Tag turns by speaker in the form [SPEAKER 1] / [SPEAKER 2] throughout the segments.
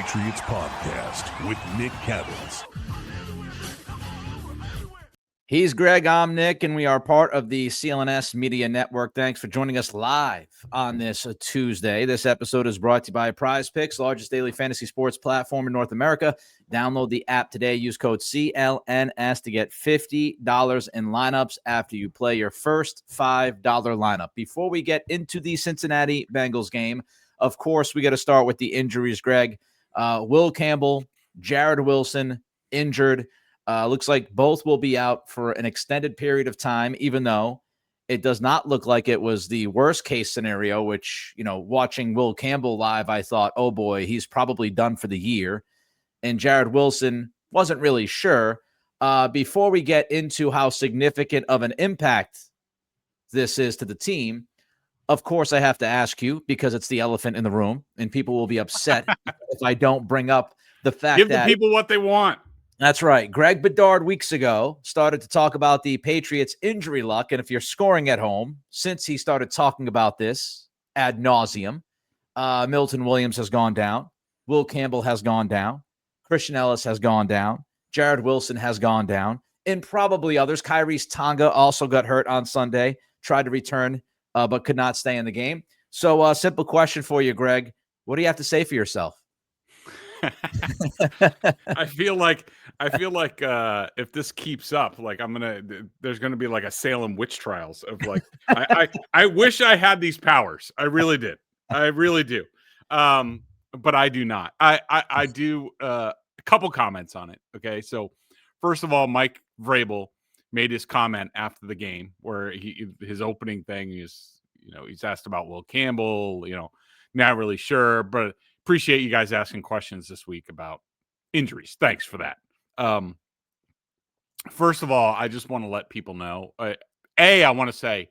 [SPEAKER 1] Patriots podcast with Nick Cattles.
[SPEAKER 2] He's Greg, I'm Nick, and we are part of the CLNS Media Network. Thanks for joining us live on this Tuesday. This episode is brought to you by PrizePicks, largest daily fantasy sports platform in North America. Download the app today. Use code CLNS to get $50 in lineups after you play your first $5 lineup. Before we get into the Cincinnati Bengals game, of course, we got to start with the injuries, Greg. Will Campbell, Jared Wilson, injured. Looks like both will be out for an extended period of time, even though it does not look like it was the worst case scenario, which, watching Will Campbell live, I thought, oh boy, he's probably done for the year. And Jared Wilson wasn't really sure. Before we get into how significant of an impact this is to the team, of course, I have to ask you, because it's the elephant in the room, and people will be upset if I don't bring up the fact
[SPEAKER 3] Give
[SPEAKER 2] that
[SPEAKER 3] the people what they want.
[SPEAKER 2] That's right. Greg Bedard weeks ago started to talk about the Patriots' injury luck. And if you're scoring at home, since he started talking about this ad nauseum, Milton Williams has gone down. Will Campbell has gone down. Christian Ellis has gone down. Jared Wilson has gone down. And probably others. Kyrie's Tonga also got hurt on Sunday, tried to return, but could not stay in the game. So simple question for you, Greg. What do you have to say for yourself?
[SPEAKER 3] I feel like if this keeps up, there's gonna be like a Salem witch trials of like I wish I had these powers. I really did. I really do. But I do not. I do a couple comments on it. Okay. So first of all, Mike Vrabel made his comment after the game where his opening thing is, he's asked about Will Campbell, not really sure, but appreciate you guys asking questions this week about injuries. Thanks for that. First of all, I just want to let people know, I want to say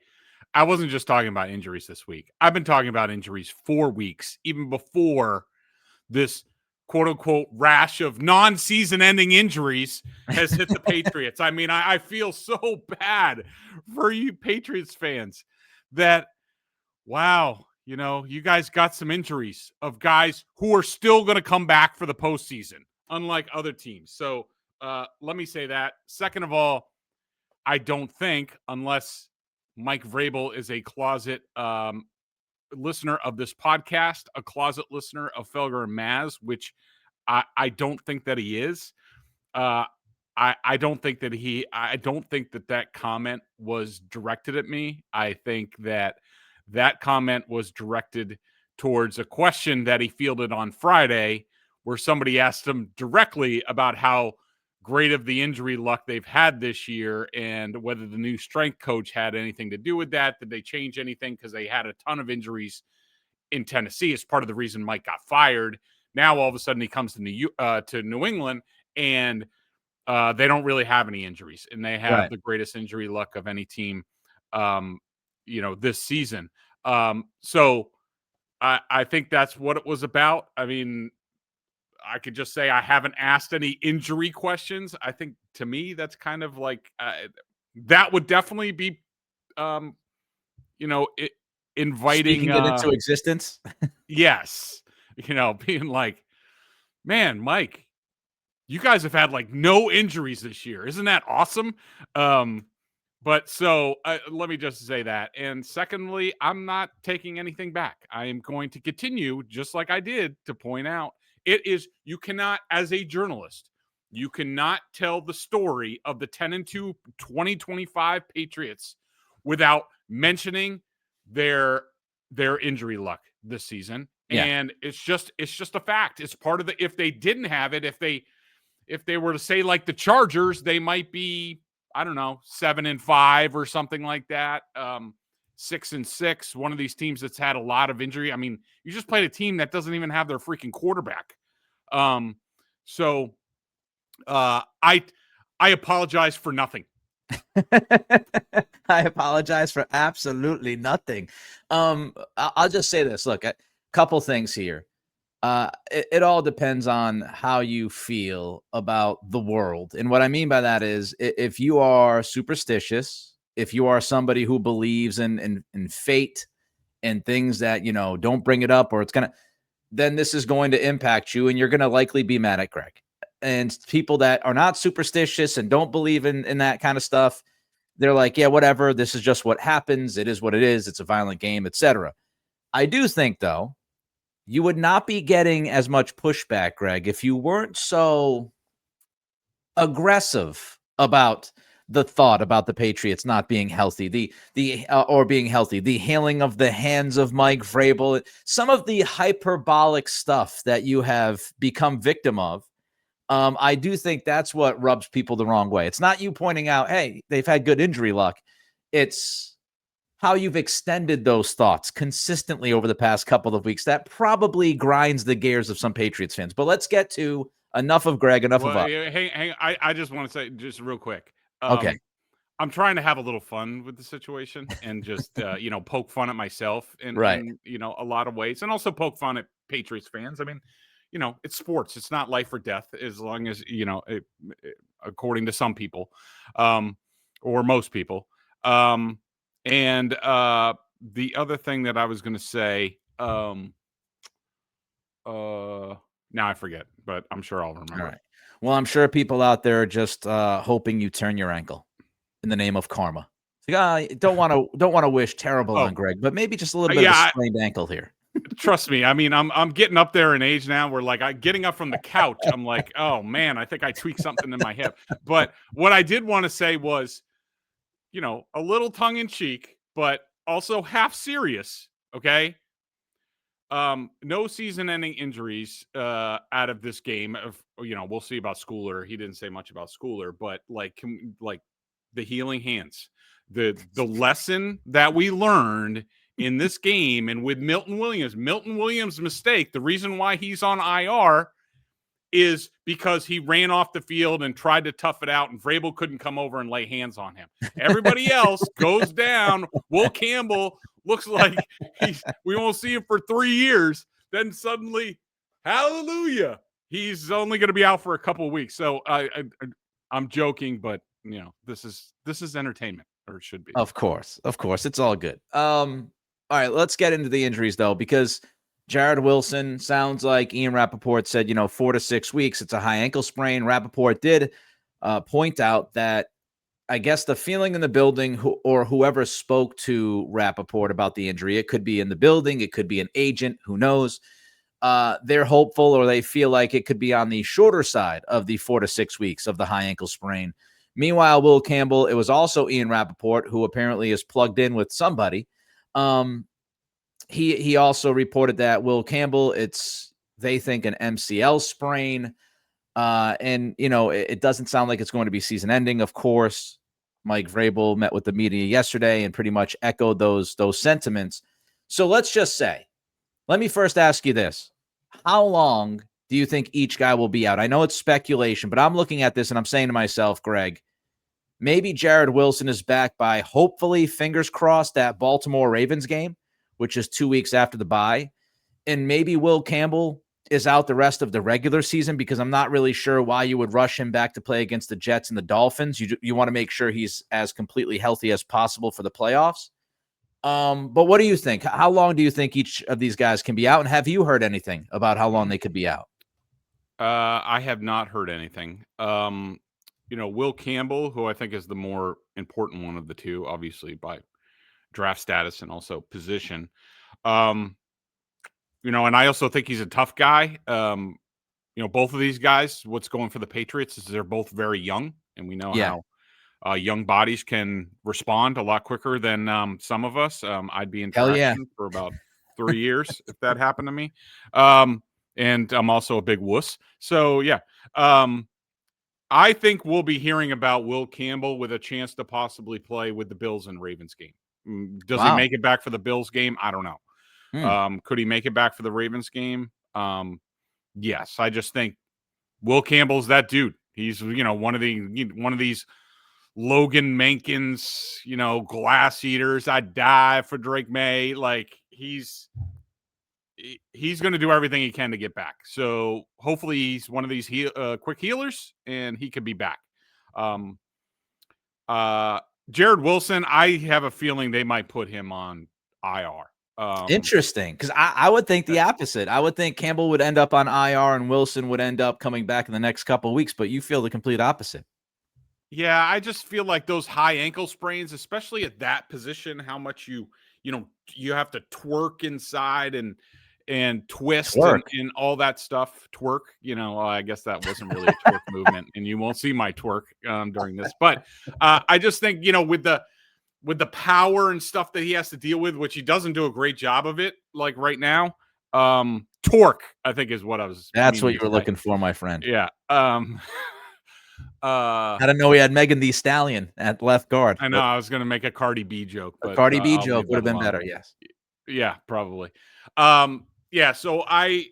[SPEAKER 3] I wasn't just talking about injuries this week. I've been talking about injuries for weeks, even before this quote unquote rash of non-season ending injuries has hit the Patriots. I mean, I feel so bad for you Patriots fans that, wow, you guys got some injuries of guys who are still going to come back for the postseason, unlike other teams. So let me say that. Second of all, I don't think, unless Mike Vrabel is a closet listener of this podcast, a closet listener of Felger and Maz, which I don't think that he is. I don't think that comment was directed at me. I think that comment was directed towards a question that he fielded on Friday where somebody asked him directly about how great of the injury luck they've had this year and whether the new strength coach had anything to do with that. Did they change anything? Because they had a ton of injuries in Tennessee. It's part of the reason Mike got fired. Now, all of a sudden, he comes to New England, and they don't really have any injuries, and they have the greatest injury luck of any team this season. So I think that's what it was about. I mean, I could just say I haven't asked any injury questions. I think to me, that's kind of like that would definitely be, inviting
[SPEAKER 2] Speaking it into existence.
[SPEAKER 3] Yes. Being like, man, Mike, you guys have had like no injuries this year. Isn't that awesome? But so let me just say that. And secondly, I'm not taking anything back. I am going to continue, just like I did, to point out you cannot, as a journalist, you cannot tell the story of the 10-2 2025 Patriots without mentioning their injury luck this season. Yeah. And it's just a fact. It's part of the, if they didn't have it, if they were to say like the Chargers, they might be, I don't know, 7-5 or something like that. 6-6, one of these teams that's had a lot of injury. I mean, you just played a team that doesn't even have their freaking quarterback. So I apologize for nothing.
[SPEAKER 2] I apologize for absolutely nothing. I'll just say this. Look, a couple things here. It all depends on how you feel about the world. And what I mean by that is if you are superstitious, if you are somebody who believes in fate and things that, don't bring it up or it's going to, then this is going to impact you, and you're going to likely be mad at Greg. And people that are not superstitious and don't believe in that kind of stuff, they're like, yeah, whatever. This is just what happens. It is what it is. It's a violent game, etc. I do think, though, you would not be getting as much pushback, Greg, if you weren't so aggressive about the thought about the Patriots not being healthy, or being healthy, the healing of the hands of Mike Vrabel, some of the hyperbolic stuff that you have become victim of. I do think that's what rubs people the wrong way. It's not you pointing out, hey, they've had good injury luck. It's how you've extended those thoughts consistently over the past couple of weeks. That probably grinds the gears of some Patriots fans. But let's get to enough of Greg, enough of us.
[SPEAKER 3] Hang, I just want to say just real quick.
[SPEAKER 2] Okay.
[SPEAKER 3] I'm trying to have a little fun with the situation and just, poke fun at myself
[SPEAKER 2] Right.
[SPEAKER 3] in a lot of ways, and also poke fun at Patriots fans. I mean, it's sports. It's not life or death, as long as, according to some people, or most people. And the other thing that I was going to say, now I forget, but I'm sure I'll remember.
[SPEAKER 2] All right. Well, I'm sure people out there are just hoping you turn your ankle in the name of karma. Don't want to wish terrible on Greg, but maybe just a little bit of a sprained ankle here.
[SPEAKER 3] Trust me. I mean, I'm getting up there in age now where, like, getting up from the couch, I'm like, oh man, I think I tweaked something in my hip. But what I did want to say was, a little tongue in cheek, but also half serious. Okay. No season-ending injuries out of this game. We'll see about Schooler. He didn't say much about Schooler, but like the healing hands, the lesson that we learned in this game, and with Milton Williams' mistake, the reason why he's on IR is because he ran off the field and tried to tough it out, and Vrabel couldn't come over and lay hands on him. Everybody else goes down. Will Campbell looks like we won't see him for 3 years. Then suddenly, hallelujah, he's only going to be out for a couple of weeks. So I'm joking, but this is entertainment, or it should be.
[SPEAKER 2] Of course, it's all good. All right, let's get into the injuries though, because Jared Wilson sounds like Ian Rappaport said, 4 to 6 weeks. It's a high ankle sprain. Rappaport did point out that I guess the feeling in the building, or whoever spoke to Rappaport about the injury, it could be in the building, it could be an agent, who knows. They're hopeful, or they feel like it could be on the shorter side of the 4 to 6 weeks of the high ankle sprain. Meanwhile, Will Campbell, it was also Ian Rappaport, who apparently is plugged in with somebody. He also reported that Will Campbell, they think an MCL sprain. And it doesn't sound like it's going to be season ending. Of course, Mike Vrabel met with the media yesterday and pretty much echoed those sentiments. So let's just say, let me first ask you this. How long do you think each guy will be out? I know it's speculation, but I'm looking at this and I'm saying to myself, Greg, maybe Jared Wilson is back by, hopefully, fingers crossed, that Baltimore Ravens game, which is 2 weeks after the bye. And maybe Will Campbell is out the rest of the regular season, because I'm not really sure why you would rush him back to play against the Jets and the Dolphins. You want to make sure he's as completely healthy as possible for the playoffs. But what do you think? How long do you think each of these guys can be out? And have you heard anything about how long they could be out?
[SPEAKER 3] I have not heard anything. Will Campbell, who I think is the more important one of the two, obviously by draft status and also position. And I also think he's a tough guy. Both of these guys, what's going for the Patriots is they're both very young, and we know how young bodies can respond a lot quicker than some of us. I'd be in traction for about 3 years if that happened to me. And I'm also a big wuss. So, yeah. I think we'll be hearing about Will Campbell with a chance to possibly play with the Bills and Ravens game. Does he make it back for the Bills game? I don't know. Could he make it back for the Ravens game? Yes. I just think Will Campbell's that dude. He's, one of these Logan Mankins, glass eaters. I'd die for Drake Maye. Like, he's going to do everything he can to get back. So hopefully he's one of these quick healers, and he could be back. Jared Wilson, I have a feeling they might put him on IR.
[SPEAKER 2] Interesting, because I would think the opposite. I would think Campbell would end up on IR and Wilson would end up coming back in the next couple of weeks, but you feel the complete opposite.
[SPEAKER 3] Yeah, I just feel like those high ankle sprains, especially at that position, how much you have to twerk inside and twist and all that stuff. Twerk, I guess that wasn't really a twerk movement, and you won't see my twerk during this. But I just think, with the power and stuff that he has to deal with, which he doesn't do a great job of it, like right now. Torque, I think, is what I was.
[SPEAKER 2] That's what you were looking for, my friend.
[SPEAKER 3] Yeah.
[SPEAKER 2] I didn't know we had Megan Thee Stallion at left guard.
[SPEAKER 3] I know I was going to make a Cardi B joke, but
[SPEAKER 2] a Cardi B joke would have been better. Yes.
[SPEAKER 3] Yeah, probably. Yeah. So I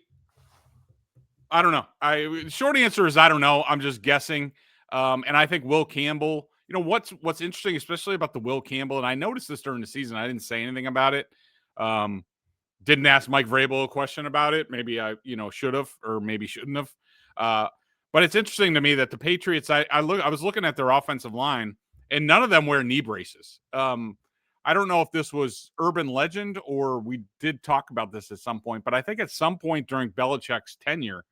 [SPEAKER 3] don't know. Short answer is I don't know. I'm just guessing. And I think Will Campbell. What's interesting, especially about the Will Campbell, and I noticed this during the season. I didn't say anything about it. Didn't ask Mike Vrabel a question about it. Maybe I should have, or maybe shouldn't have. But it's interesting to me that the Patriots, I was looking at their offensive line, and none of them wear knee braces. I don't know if this was urban legend or we did talk about this at some point, but I think at some point during Belichick's tenure,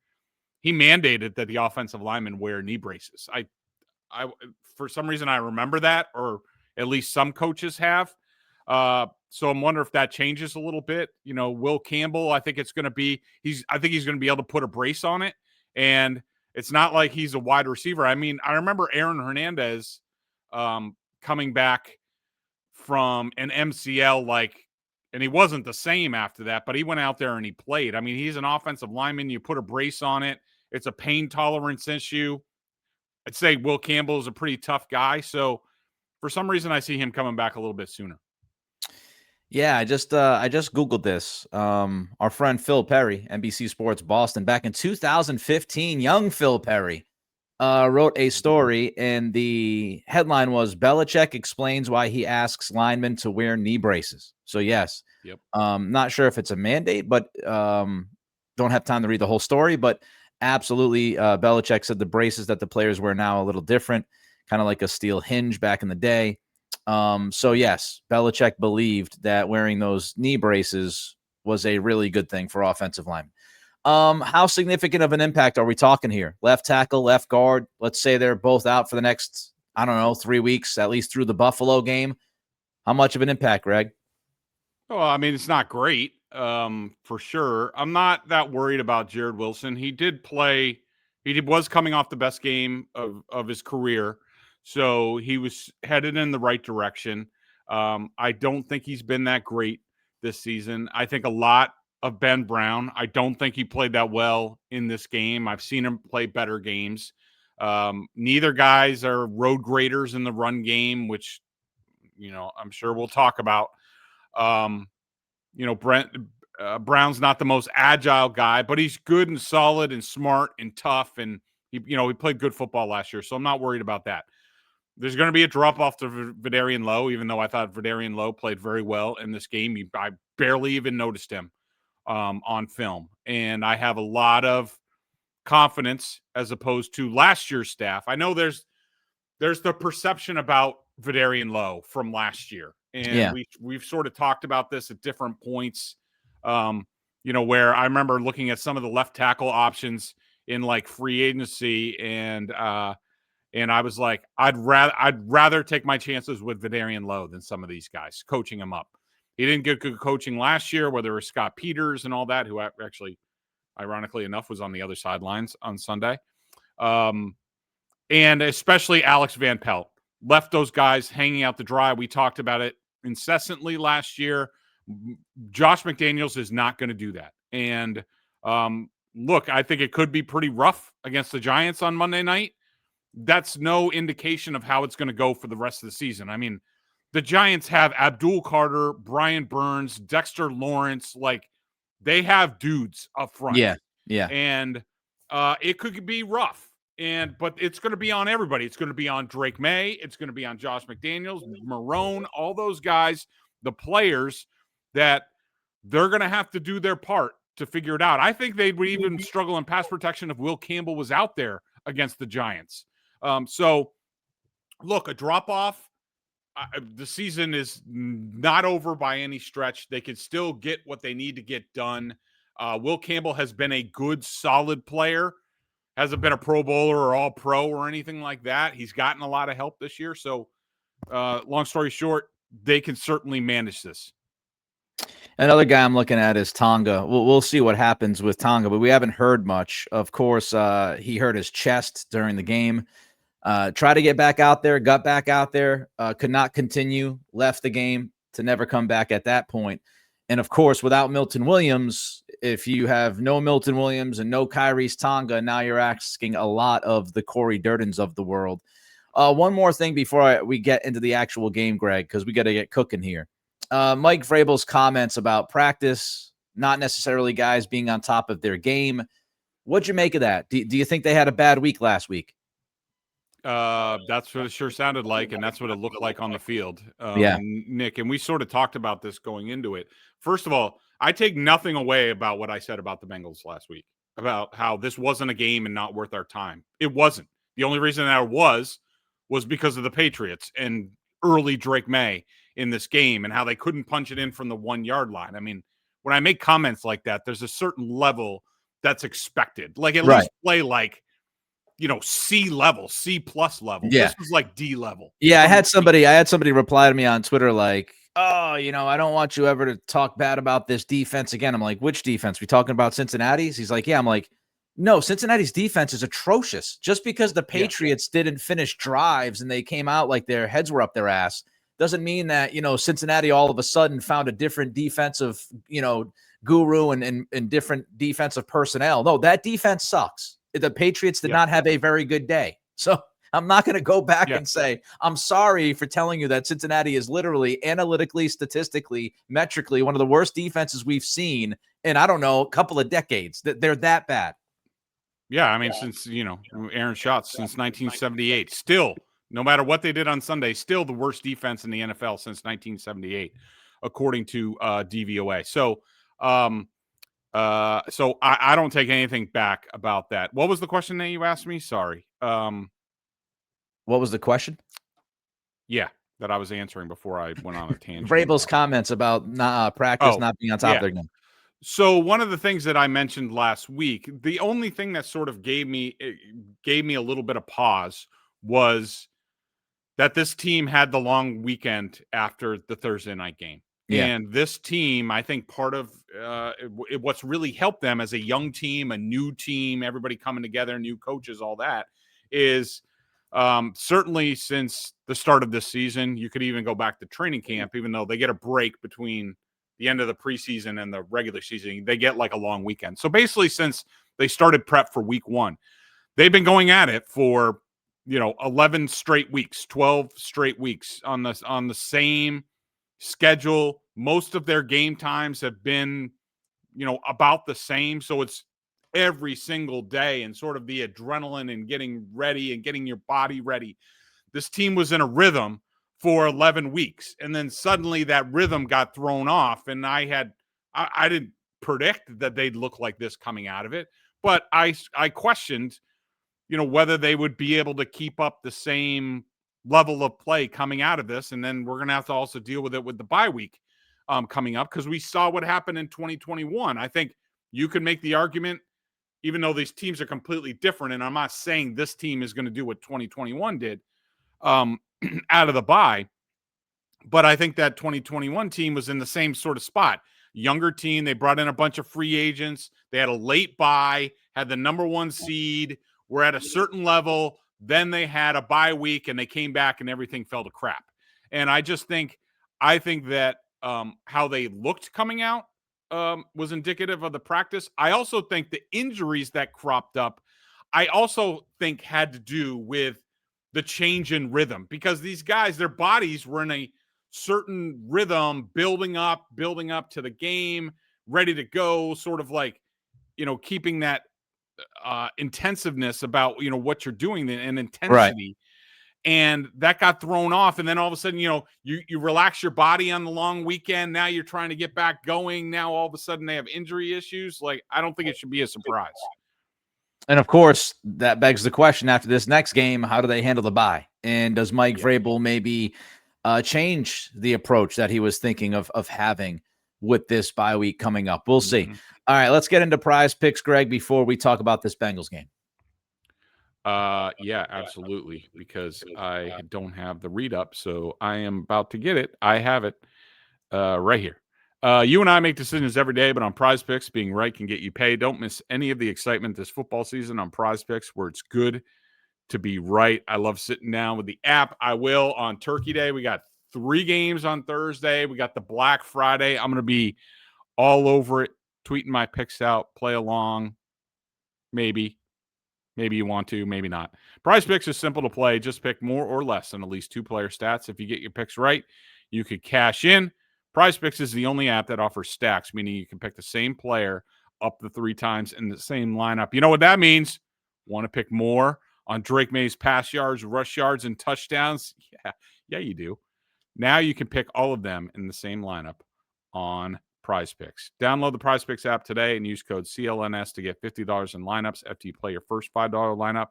[SPEAKER 3] he mandated that the offensive linemen wear knee braces. I for some reason I remember that, or at least some coaches have. So I'm wondering if that changes a little bit. Will Campbell, I think he's going to be able to put a brace on it, and it's not like he's a wide receiver. I mean, I remember Aaron Hernandez coming back from an MCL, and he wasn't the same after that, but he went out there and he played. I mean, he's an offensive lineman. You put a brace on it. It's a pain tolerance issue. I'd say Will Campbell is a pretty tough guy. So for some reason, I see him coming back a little bit sooner.
[SPEAKER 2] Yeah, I just Googled this. Our friend Phil Perry, NBC Sports Boston, back in 2015, young Phil Perry wrote a story, and the headline was Belichick explains why he asks linemen to wear knee braces. So yes,
[SPEAKER 3] yep.
[SPEAKER 2] Not sure if it's a mandate, but don't have time to read the whole story, but absolutely, Belichick said the braces that the players wear now are a little different, kind of like a steel hinge back in the day. So yes, Belichick believed that wearing those knee braces was a really good thing for offensive linemen. How significant of an impact are we talking here? Left tackle, left guard. Let's say they're both out for the next, 3 weeks, at least through the Buffalo game. How much of an impact, Greg?
[SPEAKER 3] Well, I mean, it's not great, for sure. I'm not that worried about Jared Wilson. He did play. He was coming off the best game of his career. So he was headed in the right direction. I don't think he's been that great this season. I think a lot of Ben Brown. I don't think he played that well in this game. I've seen him play better games. Neither guys are road graders in the run game, which, I'm sure we'll talk about. Brown's not the most agile guy, but he's good and solid and smart and tough. And he played good football last year. So I'm not worried about that. There's going to be a drop-off to Bedard Lowe, even though I thought Bedard Lowe played very well in this game. I barely even noticed him on film. And I have a lot of confidence as opposed to last year's staff. I know there's the perception about Bedard Lowe from last year. And we've sort of talked about this at different points, where I remember looking at some of the left tackle options in free agency, and I was like, I'd rather take my chances with Bedard Lowe than some of these guys, coaching him up. He didn't get good coaching last year, where there was Scott Peters and all that, who actually, ironically enough, was on the other sidelines on Sunday. And especially Alex Van Pelt left those guys hanging out to dry. We talked about it incessantly last year. Josh McDaniels is not going to do that. And look, I think it could be pretty rough against the Giants on Monday night. That's no indication of how it's going to go for the rest of the season. I mean, the Giants have Abdul Carter, Brian Burns, Dexter Lawrence. They have dudes up front.
[SPEAKER 2] Yeah.
[SPEAKER 3] And it could be rough. But it's going to be on everybody. It's going to be on Drake Maye. It's going to be on Josh McDaniels, Marone, all those guys, the players, that they're going to have to do their part to figure it out. I think they would even struggle in pass protection if Will Campbell was out there against the Giants. So, look, a drop-off, the season is not over by any stretch. They can still get what they need to get done. Will Campbell has been a good, solid player. Hasn't been a Pro Bowler or All Pro or anything like that. He's gotten a lot of help this year. So, long story short, they can certainly manage this.
[SPEAKER 2] Another guy I'm looking at is Tonga. We'll see what happens with Tonga, but we haven't heard much. Of course, he hurt his chest during the game. Tried to get back out there, got back out there, could not continue, left the game to never come back at that point. And of course, without Milton Williams, if you have no Milton Williams and no Kyrie's Tonga, now you're asking a lot of the Corey Durtons of the world. One more thing before we get into the actual game, Greg, because we got to get cooking here. Mike Vrabel's comments about practice, not necessarily guys being on top of their game. What'd you make of that? Do you think they had a bad week last week?
[SPEAKER 3] That's what it sure sounded like, and that's what it looked like on the field.
[SPEAKER 2] Yeah.
[SPEAKER 3] Nick, and we sort of talked about this going into it. First of all, I take nothing away about what I said about the Bengals last week, about how this wasn't a game and not worth our time. It wasn't. The only reason that was because of the Patriots and early Drake Maye in this game and how they couldn't punch it in from the 1 yard line. I mean, when I make comments like that, there's a certain level that's expected. Like at least play like, C level, C plus level.
[SPEAKER 2] Yeah.
[SPEAKER 3] This was like D level.
[SPEAKER 2] Yeah, I had somebody reply to me on Twitter like, "Oh, I don't want you ever to talk bad about this defense again." I'm like, "Which defense? We talking about Cincinnati's?" He's like, "Yeah." I'm like, "No, Cincinnati's defense is atrocious. Just because the Patriots didn't finish drives and they came out like their heads were up their ass doesn't mean that, Cincinnati all of a sudden found a different defensive, guru and different defensive personnel. No, that defense sucks. The Patriots did not have a very good day. So I'm not going to go back and say, I'm sorry for telling you that Cincinnati is literally analytically, statistically, metrically one of the worst defenses we've seen in, I don't know, a couple of decades. They're that bad.
[SPEAKER 3] Yeah, I mean, since, Aaron Schatz, since 1978, still, no matter what they did on Sunday, still the worst defense in the NFL since 1978, according to DVOA. So, I don't take anything back about that. What was the question that you asked me? Sorry.
[SPEAKER 2] What was the question?
[SPEAKER 3] Yeah, that I was answering before I went on a tangent.
[SPEAKER 2] Vrabel's comments about practice not being on top of their game.
[SPEAKER 3] So one of the things that I mentioned last week, the only thing that sort of gave me a little bit of pause was that this team had the long weekend after the Thursday night game. Yeah. And this team, I think part of what's really helped them as a young team, a new team, everybody coming together, new coaches, all that, is certainly since the start of this season. You could even go back to training camp, even though they get a break between the end of the preseason and the regular season. They get like a long weekend. So basically, since they started prep for week one, they've been going at it for 11 straight weeks, 12 straight weeks on the same schedule. Most of their game times have been, about the same. So it's every single day and sort of the adrenaline and getting ready and getting your body ready. This team was in a rhythm for 11 weeks. And then suddenly that rhythm got thrown off. And I didn't predict that they'd look like this coming out of it. But I questioned, whether they would be able to keep up the same level of play coming out of this. And then we're going to have to also deal with it with the bye week coming up, because we saw what happened in 2021. I think you can make the argument, even though these teams are completely different, and I'm not saying this team is going to do what 2021 did out of the bye, but I think that 2021 team was in the same sort of spot. Younger team, they brought in a bunch of free agents. They had a late bye, had the number one seed, were at a certain level. Then they had a bye week and they came back and everything fell to crap. And I think that how they looked coming out was indicative of the practice. I also think the injuries that cropped up, I also think had to do with the change in rhythm, because these guys, their bodies were in a certain rhythm, building up to the game, ready to go, sort of like, keeping that intensiveness about, what you're doing and intensity. Right. And that got thrown off. And then all of a sudden, you relax your body on the long weekend. Now you're trying to get back going. Now all of a sudden they have injury issues. Like, I don't think it should be a surprise.
[SPEAKER 2] And of course, that begs the question after this next game, how do they handle the bye? And does Mike Vrabel maybe change the approach that he was thinking of having with this bye week coming up. We'll see. All right, let's get into prize picks, Greg, before we talk about this Bengals game.
[SPEAKER 3] Yeah, absolutely, because I don't have the read up, so I am about to get it. I have it right here. You and I make decisions every day, but on PrizePicks, being right can get you paid. Don't miss any of the excitement this football season on PrizePicks, where it's good to be right. I love sitting down with the app. I will on Turkey Day. We got 3 games on Thursday. We got the Black Friday. I'm going to be all over it, tweeting my picks out, play along. Maybe you want to, maybe not. PrizePicks is simple to play. Just pick more or less than at least 2 player stats. If you get your picks right, you could cash in. PrizePicks is the only app that offers stacks, meaning you can pick the same player up to 3 times in the same lineup. You know what that means? Want to pick more on Drake Maye's pass yards, rush yards, and touchdowns? Yeah, you do. Now you can pick all of them in the same lineup on PrizePicks. Download the PrizePicks app today and use code CLNS to get $50 in lineups after you play your first $5 lineup.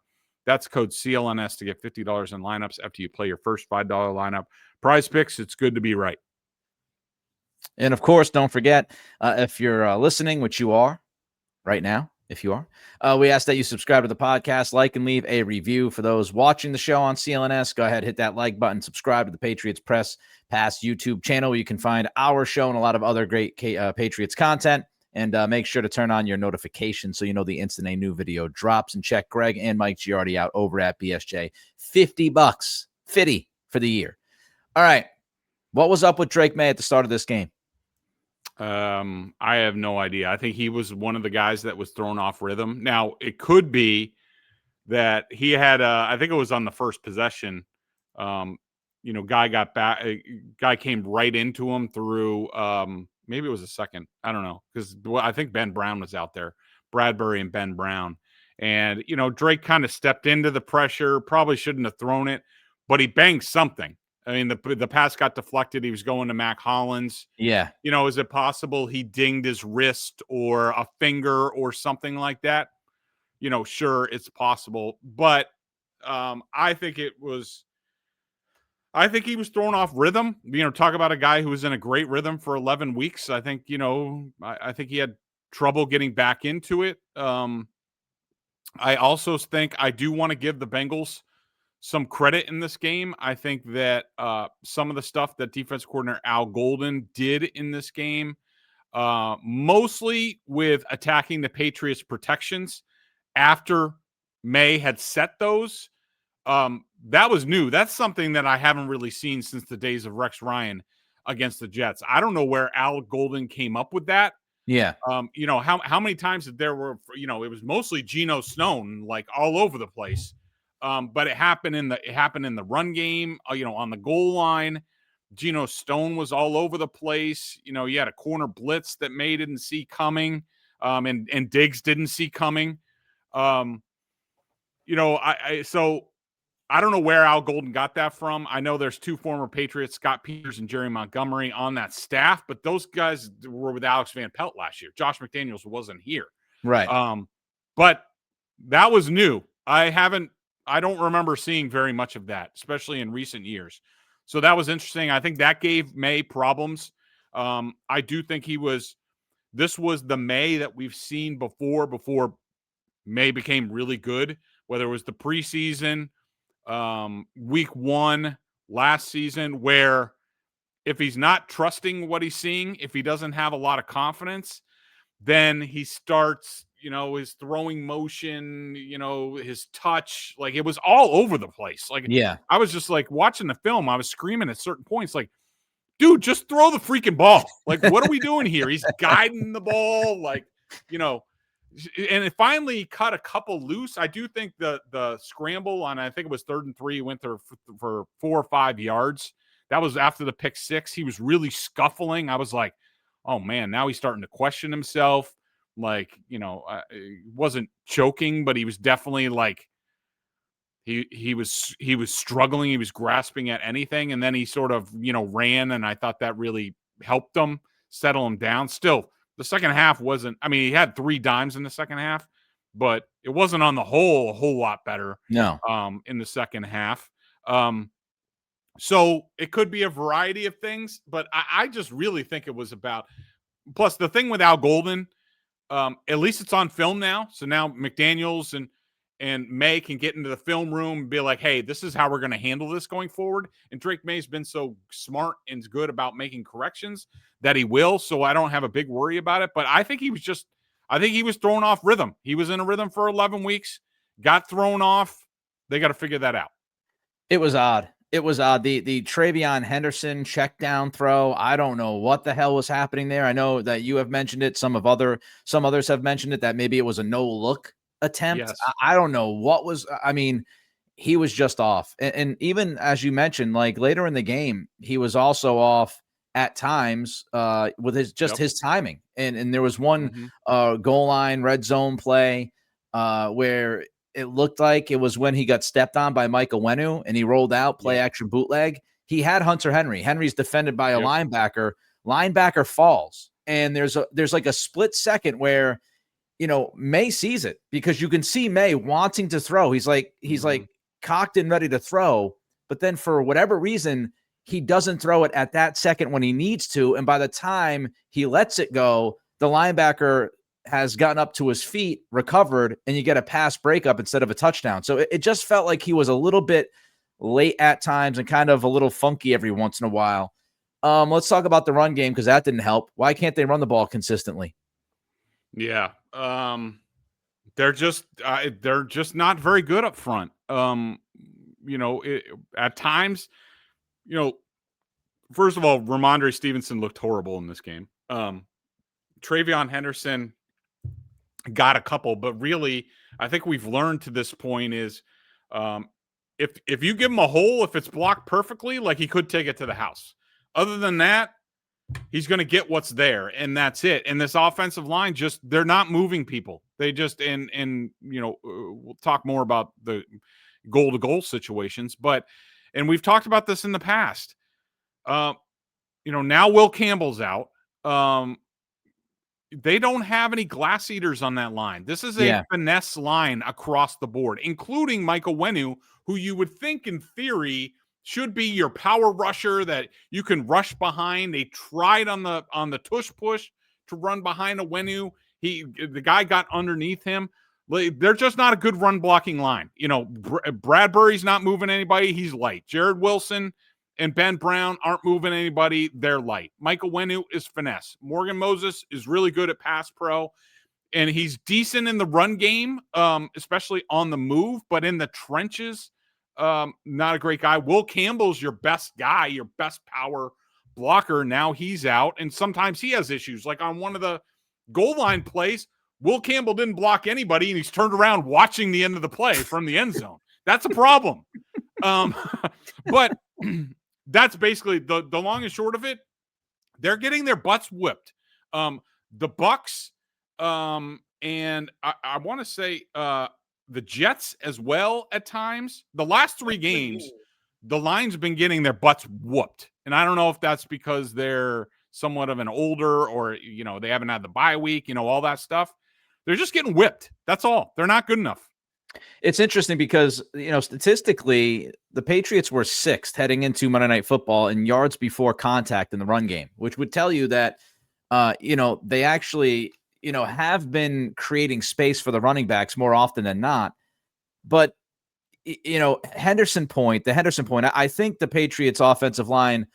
[SPEAKER 3] That's code CLNS to get $50 in lineups after you play your first $5 lineup. PrizePicks, it's good to be right.
[SPEAKER 2] And of course, don't forget, if you're listening, which you are right now, if you are, we ask that you subscribe to the podcast, like, and leave a review. For those watching the show on CLNS, go ahead, hit that like button, subscribe to the Patriots Press Pass YouTube channel, where you can find our show and a lot of other great Patriots content. And make sure to turn on your notifications so you know the instant a new video drops. And check Greg and Mike Giardi out over at BSJ. $50, 50 for the year. All right. What was up with Drake Maye at the start of this game?
[SPEAKER 3] I have no idea. I think he was one of the guys that was thrown off rhythm. Now, it could be that he had, I think it was on the first possession. Guy got back, guy came right into him through, maybe it was a second. I don't know. Because I think Ben Brown was out there, Bradbury and Ben Brown. And, Drake kind of stepped into the pressure, probably shouldn't have thrown it, but he banged something. I mean, the pass got deflected. He was going to Mac Hollins.
[SPEAKER 2] Yeah.
[SPEAKER 3] Is it possible he dinged his wrist or a finger or something like that? Sure, it's possible. But I think he was thrown off rhythm. Talk about a guy who was in a great rhythm for 11 weeks. I think, I think he had trouble getting back into it. I also think I do want to give the Bengals some credit in this game. I think that some of the stuff that defense coordinator Al Golden did in this game, mostly with attacking the Patriots' protections after Maye had set those, that was new. That's something that I haven't really seen since the days of Rex Ryan against the Jets. I don't know where Al Golden came up with that.
[SPEAKER 2] Yeah.
[SPEAKER 3] How many times that there were, it was mostly Geno Stone, like all over the place. But it happened in the run game, on the goal line. Geno Stone was all over the place. You had a corner blitz that Maye didn't see coming, and Diggs didn't see coming. So I don't know where Al Golden got that from. I know there's 2 former Patriots, Scott Peters and Jerry Montgomery, on that staff, but those guys were with Alex Van Pelt last year. Josh McDaniels wasn't here.
[SPEAKER 2] Right.
[SPEAKER 3] But that was new. I don't remember seeing very much of that, especially in recent years. So that was interesting. I think that gave Maye problems. I do think this was the Maye that we've seen before Maye became really good, whether it was the preseason, week 1 last season, where if he's not trusting what he's seeing, if he doesn't have a lot of confidence, then he starts, his throwing motion, his touch, like it was all over the place. Like,
[SPEAKER 2] yeah,
[SPEAKER 3] I was just like watching the film. I was screaming at certain points, like, dude, just throw the freaking ball. Like, what are we doing here? He's guiding the ball, like, and it finally cut a couple loose. I do think the scramble on, I think it was 3rd and 3, went there for 4 or 5 yards. That was after the pick 6. He was really scuffling. I was like, oh man, now he's starting to question himself. Like, he wasn't choking, but he was definitely like, he was struggling. He was grasping at anything. And then he sort of, ran. And I thought that really helped him settle him down. Still, the second half wasn't, he had 3 dimes in the second half, but it wasn't on the whole a whole lot better.
[SPEAKER 2] No.
[SPEAKER 3] In the second half. So it could be a variety of things, but I just really think it was about. Plus, the thing with Al Golden, at least it's on film now. So now McDaniels and Maye can get into the film room and be like, hey, this is how we're going to handle this going forward. And Drake May's been so smart and good about making corrections that he will. So I don't have a big worry about it. But I think he was thrown off rhythm. He was in a rhythm for 11 weeks, got thrown off. They got to figure that out.
[SPEAKER 2] It was odd. It was odd. The Travion Henderson check down throw. I don't know what the hell was happening there. I know that you have mentioned it. Some others have mentioned it, that maybe it was a no look attempt.
[SPEAKER 3] Yes.
[SPEAKER 2] I don't know what was. I mean, he was just off. And even as you mentioned, like later in the game, he was also off at times with his timing. And there was one goal line red zone play where it looked like it was when he got stepped on by Mike Vrabel and he rolled out play action bootleg. He had Hunter Henry. Henry's defended by a linebacker. Linebacker falls. And there's like a split second where, Maye sees it, because you can see Maye wanting to throw. He's like cocked and ready to throw. But then for whatever reason, he doesn't throw it at that second when he needs to. And by the time he lets it go, the linebacker has gotten up to his feet, recovered, and you get a pass breakup instead of a touchdown. So it just felt like he was a little bit late at times and kind of a little funky every once in a while. Let's talk about the run game, because that didn't help. Why can't they run the ball consistently?
[SPEAKER 3] Yeah. They're just not very good up front. At times, first of all, Ramondre Stevenson looked horrible in this game. Travion Henderson got a couple, but really, I think we've learned to this point is if you give him a hole, if it's blocked perfectly, like, he could take it to the house. Other than that, he's going to get what's there, and that's it. And this offensive line, they're not moving people. They just, we'll talk more about the goal-to-goal situations, and we've talked about this in the past. Now Will Campbell's out. They don't have any glass eaters on that line. This is a finesse line across the board, including Michael Wenu, who you would think in theory should be your power rusher that you can rush behind. They tried on the tush push to run behind a Wenu. The guy got underneath him. They're just not a good run blocking line. Bradbury's not moving anybody. He's light. Jared Wilson and Ben Brown aren't moving anybody. They're light. Michael Wenu is finesse. Morgan Moses is really good at pass pro, and he's decent in the run game, especially on the move, but in the trenches, not a great guy. Will Campbell's your best guy, your best power blocker. Now he's out, and sometimes he has issues. Like on one of the goal line plays, Will Campbell didn't block anybody, and he's turned around watching the end of the play from the end zone. That's a problem. But that's basically the long and short of it. They're getting their butts whipped. The Bucks, and I want to say the Jets as well at times. The last 3 games, the line's been getting their butts whooped. And I don't know if that's because they're somewhat of an older, or, they haven't had the bye week, all that stuff. They're just getting whipped. That's all. They're not good enough.
[SPEAKER 2] It's interesting because, statistically, the Patriots were 6th heading into Monday Night Football in yards before contact in the run game, which would tell you that, they actually, have been creating space for the running backs more often than not. But, the Henderson point, I think the Patriots offensive line,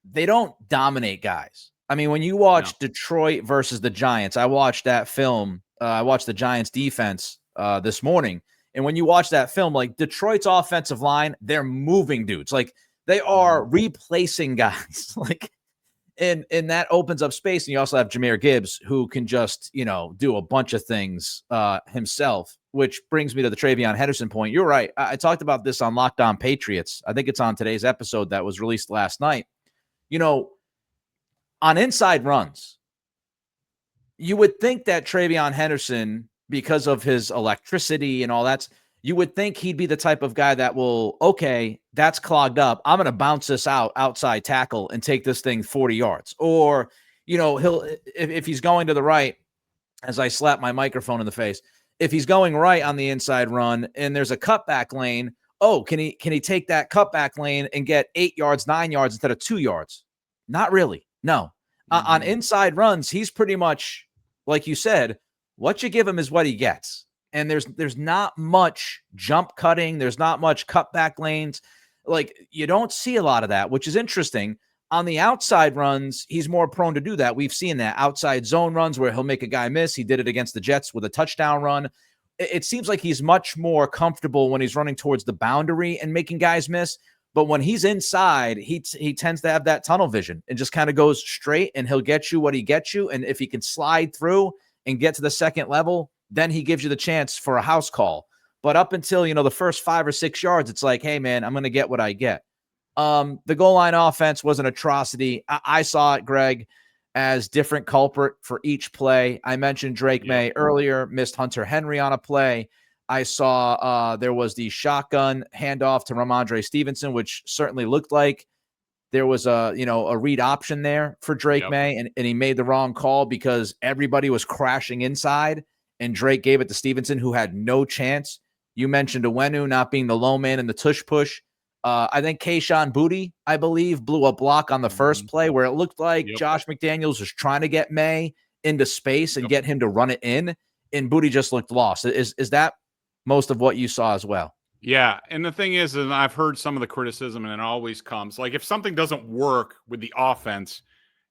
[SPEAKER 2] they don't dominate guys. I mean, when you watch Detroit versus the Giants, I watched that film. I watched the Giants defense this morning. And when you watch that film, like Detroit's offensive line, they're moving dudes. Like they are replacing guys. And that opens up space. And you also have Jahmyr Gibbs, who can just, do a bunch of things himself, which brings me to the Travion Henderson point. You're right. I talked about this on Locked On Patriots. I think it's on today's episode that was released last night. On inside runs, you would think that Travion Henderson, because of his electricity and all that, you would think he'd be the type of guy that will, okay, that's clogged up. I'm going to bounce this outside tackle and take this thing 40 yards. Or, he'll, if he's going to the right, as I slap my microphone in the face, if he's going right on the inside run and there's a cutback lane, oh, can he take that cutback lane and get 8 yards, 9 yards instead of 2 yards? Not really. No. On inside runs, he's pretty much, like you said, what you give him is what he gets. And there's not much jump cutting. There's not much cutback lanes. Like, you don't see a lot of that, which is interesting. On the outside runs, he's more prone to do that. We've seen that outside zone runs where he'll make a guy miss. He did it against the Jets with a touchdown run. It seems like he's much more comfortable when he's running towards the boundary and making guys miss. But when he's inside, he tends to have that tunnel vision and just kind of goes straight, and he'll get you what he gets you. And if he can slide through and get to the second level, then he gives you the chance for a house call. But up until, the first 5 or 6 yards, it's like, hey, man, I'm going to get what I get. The goal line offense was an atrocity. I saw it, Greg, as different culprit for each play. I mentioned Drake Maye earlier, missed Hunter Henry on a play. I saw there was the shotgun handoff to Ramondre Stevenson, which certainly looked like there was a read option there for Drake Maye, and he made the wrong call because everybody was crashing inside, and Drake gave it to Stevenson, who had no chance. You mentioned Owenu not being the low man in the tush push. I think Kayshon Boutte, I believe, blew a block on the first play where it looked like Josh McDaniels was trying to get Maye into space and get him to run it in, and Boutte just looked lost. Is that most of what you saw as well?
[SPEAKER 3] Yeah, and the thing is, and I've heard some of the criticism, and it always comes, like, if something doesn't work with the offense,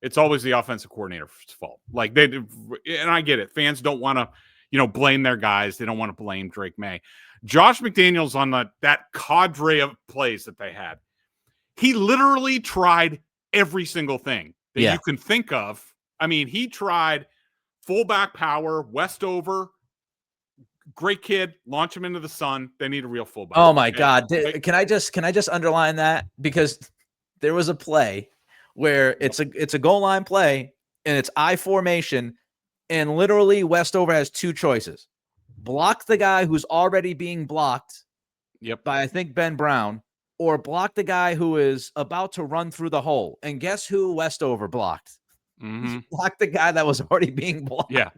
[SPEAKER 3] it's always the offensive coordinator's fault. Like, and I get it. Fans don't want to, blame their guys. They don't want to blame Drake Maye. Josh McDaniels on that cadre of plays that they had, he literally tried every single thing that you can think of. I mean, he tried fullback power, Westover, great kid, launch him into the sun. They need a real fullback.
[SPEAKER 2] Oh my God. Can I just underline that? Because there was a play where it's a goal line play and it's I formation, and literally Westover has two choices. Block the guy who's already being blocked by, I think, Ben Brown, or block the guy who is about to run through the hole. And guess who Westover blocked? Blocked the guy that was already being blocked.
[SPEAKER 3] Yeah.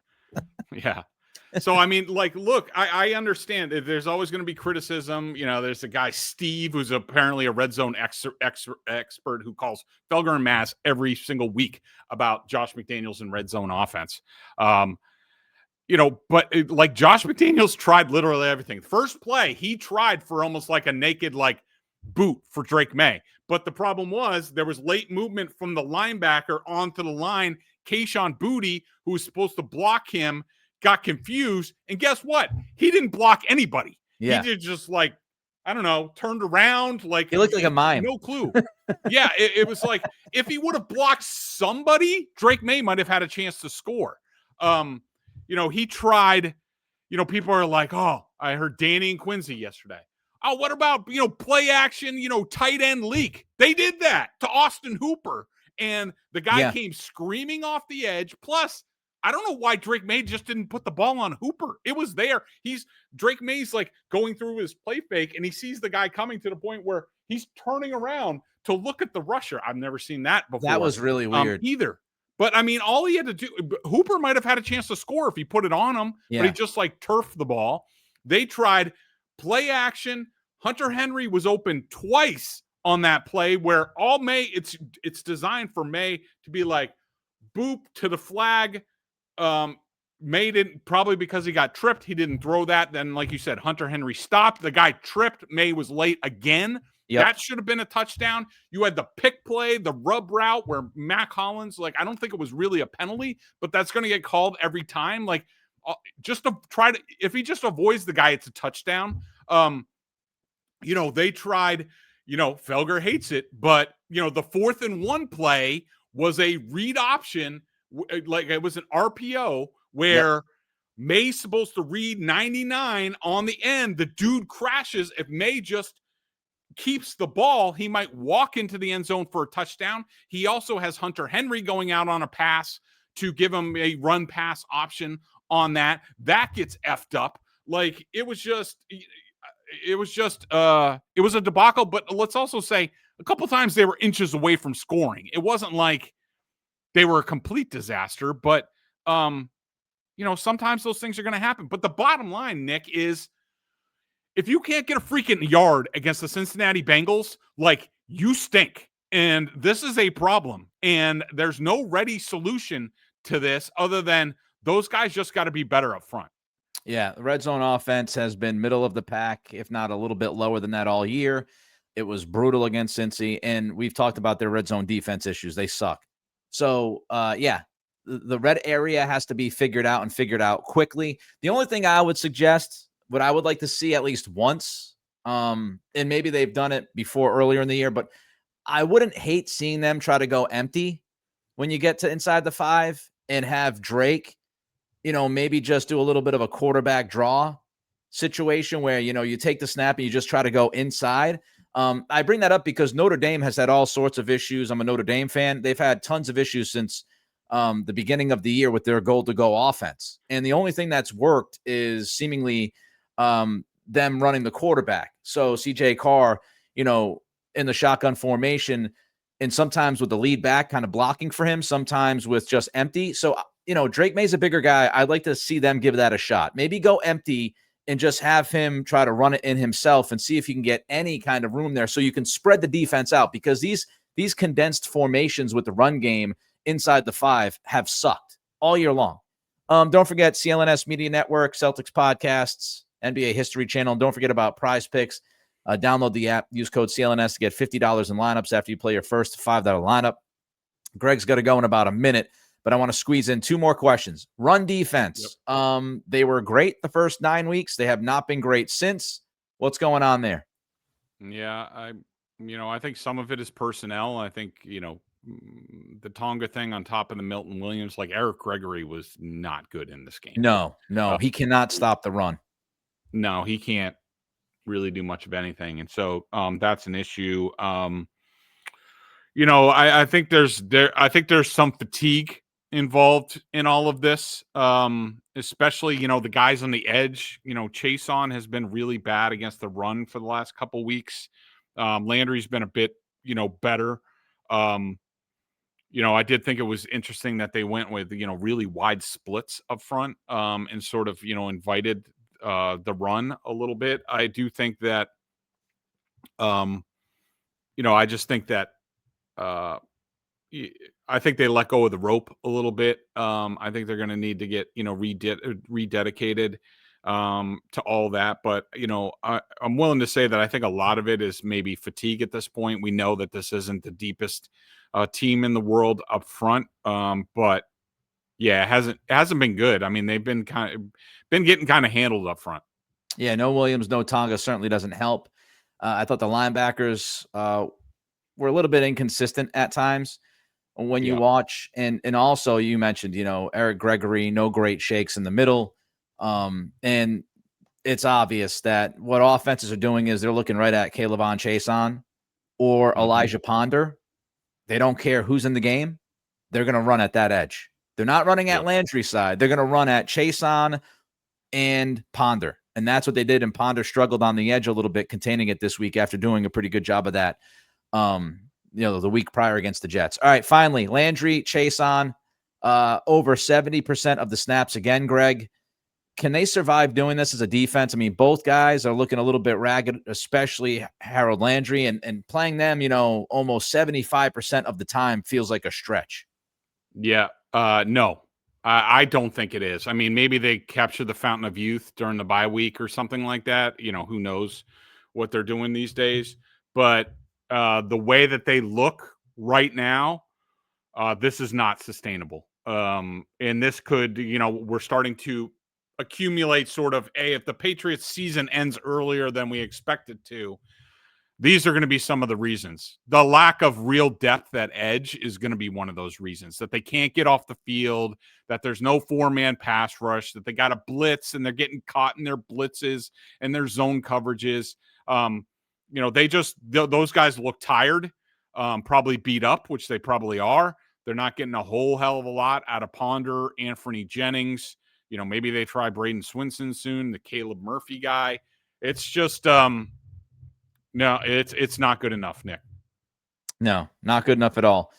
[SPEAKER 3] So, I mean, like, look, I understand there's always going to be criticism. There's a guy, Steve, who's apparently a red zone expert who calls Felger and Mass every single week about Josh McDaniels and red zone offense. But like Josh McDaniels tried literally everything. First play, he tried for almost like a naked, like, boot for Drake Maye. But the problem was there was late movement from the linebacker onto the line. Kayshon Boutte, who was supposed to block him, got confused. And guess what? He didn't block anybody. He did just, like, I don't know, turned around. Like,
[SPEAKER 2] he looked like a mime.
[SPEAKER 3] No clue. It was like, if he would have blocked somebody, Drake Maye might have had a chance to score. He tried, people are like, oh, I heard Danny and Quincy yesterday. Oh, what about, play action, tight end leak? They did that to Austin Hooper, and the guy came screaming off the edge. Plus, I don't know why Drake Maye just didn't put the ball on Hooper. It was there. Drake May's like going through his play fake, and he sees the guy coming to the point where he's turning around to look at the rusher. I've never seen that before.
[SPEAKER 2] That was really weird.
[SPEAKER 3] Either. But, I mean, all he had to do, Hooper might have had a chance to score if he put it on him, but he just, like, turfed the ball. They tried play action. Hunter Henry was open twice on that play where all Maye, it's designed for Maye to be like, boop to the flag. Maye didn't, probably because he got tripped, he didn't throw that. Then, like you said, Hunter Henry stopped. The guy tripped. Maye was late again. That should have been a touchdown. You had the pick play, the rub route where Mac Hollins, like, I don't think it was really a penalty, but that's going to get called every time. Like, just to try to, if he just avoids the guy, it's a touchdown. They tried, Felger hates it, but, the 4th and 1 play was a read option. Like, it was an RPO where Maye's supposed to read 99 on the end. The dude crashes. If Maye just keeps the ball, he might walk into the end zone for a touchdown. He also has Hunter Henry going out on a pass to give him a run pass option on that. That gets effed up. Like, it was a debacle, but let's also say a couple times they were inches away from scoring. It wasn't like they were a complete disaster, but sometimes those things are going to happen. But the bottom line, Nick, is if you can't get a freaking yard against the Cincinnati Bengals, like, you stink. And this is a problem. And there's no ready solution to this other than those guys just got to be better up front.
[SPEAKER 2] Yeah, the red zone offense has been middle of the pack, if not a little bit lower than that all year. It was brutal against Cincy, and we've talked about their red zone defense issues. They suck. So, yeah, the red area has to be figured out and figured out quickly. The only thing I would suggest, what I would like to see at least once, and maybe they've done it before earlier in the year, but I wouldn't hate seeing them try to go empty when you get to inside the 5 and have Drake, maybe just do a little bit of a quarterback draw situation where, you take the snap and you just try to go inside. I bring that up because Notre Dame has had all sorts of issues. I'm a Notre Dame fan. They've had tons of issues since the beginning of the year with their goal-to-go offense. And the only thing that's worked is seemingly them running the quarterback. So CJ Carr, in the shotgun formation, and sometimes with the lead back kind of blocking for him, sometimes with just empty. So, Drake Maye's a bigger guy. I'd like to see them give that a shot. Maybe go empty and just have him try to run it in himself and see if you can get any kind of room there so you can spread the defense out, because these condensed formations with the run game inside the 5 have sucked all year long. Don't forget CLNS Media Network, Celtics podcasts, NBA History Channel. And don't forget about PrizePicks. Download the app, use code CLNS to get $50 in lineups after you play your first $5 lineup. Greg's got to go in about a minute, but I want to squeeze in 2 more questions. Run defense. Yep. They were great the first 9 weeks. They have not been great since. What's going on there?
[SPEAKER 3] Yeah, I think some of it is personnel. I think, the Tonga thing on top of the Milton Williams, like Eric Gregory was not good in this game.
[SPEAKER 2] No, he cannot stop the run.
[SPEAKER 3] No, he can't really do much of anything. And so that's an issue. I think there's some fatigue involved in all of this. Especially, the guys on the edge. Chase on has been really bad against the run for the last couple weeks. Landry's been a bit, better. I did think it was interesting that they went with, really wide splits up front, and sort of, invited the run a little bit. I do think that, I just think that, I think they let go of the rope a little bit. I think they're going to need to get, rededicated to all that. But, I'm willing to say that I think a lot of it is maybe fatigue at this point. We know that this isn't the deepest team in the world up front. But yeah, it hasn't been good. I mean, they've been getting kind of handled up front.
[SPEAKER 2] Yeah, no Williams, no Tonga certainly doesn't help. I thought the linebackers were a little bit inconsistent at times when you watch. And also you mentioned, Eric Gregory, no great shakes in the middle. And it's obvious that what offenses are doing is they're looking right at Kayvon Chason or Elijah Ponder. They don't care who's in the game. They're going to run at that edge. They're not running at Landry's side. They're going to run at Chason and Ponder. And that's what they did. And Ponder struggled on the edge a little bit, containing it this week after doing a pretty good job of that, the week prior against the Jets. All right, finally, Landry, Chason, over 70% of the snaps again, Greg. Can they survive doing this as a defense? I mean, both guys are looking a little bit ragged, especially Harold Landry, and playing them, almost 75% of the time feels like a stretch.
[SPEAKER 3] Yeah. No, I don't think it is. I mean, maybe they capture the fountain of youth during the bye week or something like that. Who knows what they're doing these days. But the way that they look right now, this is not sustainable. And this could, we're starting to accumulate sort of, if the Patriots season ends earlier than we expect it to, these are going to be some of the reasons. The lack of real depth at edge is going to be one of those reasons, that they can't get off the field, that there's no 4-man pass rush, that they got a blitz and they're getting caught in their blitzes and their zone coverages. Those guys look tired, probably beat up, which they probably are. They're not getting a whole hell of a lot out of Ponder, Anthony Jennings. Maybe they try Braden Swinson soon, the Caleb Murphy guy. It's just, no, it's not good enough, Nick.
[SPEAKER 2] No, not good enough at all.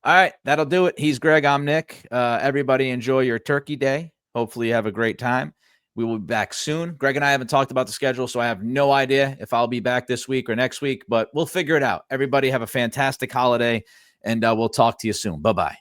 [SPEAKER 2] All right, that'll do it. He's Greg. I'm Nick. Everybody enjoy your Turkey Day. Hopefully you have a great time. We will be back soon. Greg and I haven't talked about the schedule, so I have no idea if I'll be back this week or next week, but we'll figure it out. Everybody have a fantastic holiday, and we'll talk to you soon. Bye-bye.